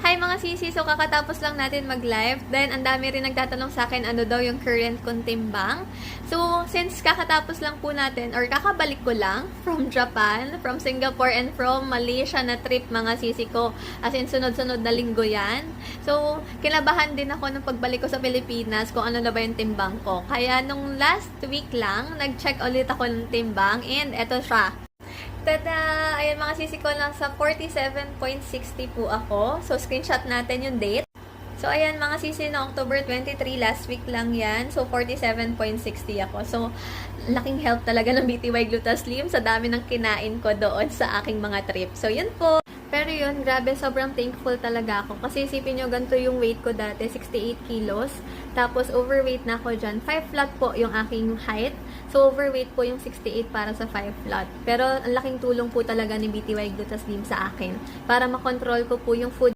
Hi mga sisi! So kakatapos lang natin mag-live. Then ang dami rin nagtatanong sa akin ano daw yung current kong timbang. So since kakatapos lang po natin or kakabalik ko lang from Japan, from Singapore and from Malaysia na trip mga sisi ko. As in sunod-sunod na linggo yan. So kinabahan din ako nung pagbalik ko sa Pilipinas kung ano na ba yung timbang ko. Kaya nung last week lang, nag-check ulit ako ng timbang and eto siya. Tada! Ayan mga sisi ko, nasa 47.60 po ako. So, screenshot natin yung date. So, ayan mga sisi, no, October 23, last week lang yan. So, 47.60 ako. So, laking help talaga ng BTY Glutaslim sa dami ng kinain ko doon sa aking mga trip. So, yun po. Pero yun, grabe, sobrang thankful talaga ako. Kasi isipin nyo, ganito yung weight ko dati, 68 kilos. Tapos, overweight na ako dyan. 5 flat po yung aking height. So, overweight po yung 68 para sa 5 flat. Pero, ang laking tulong po talaga ni BTY Glutaslim sa akin para makontrol ko po yung food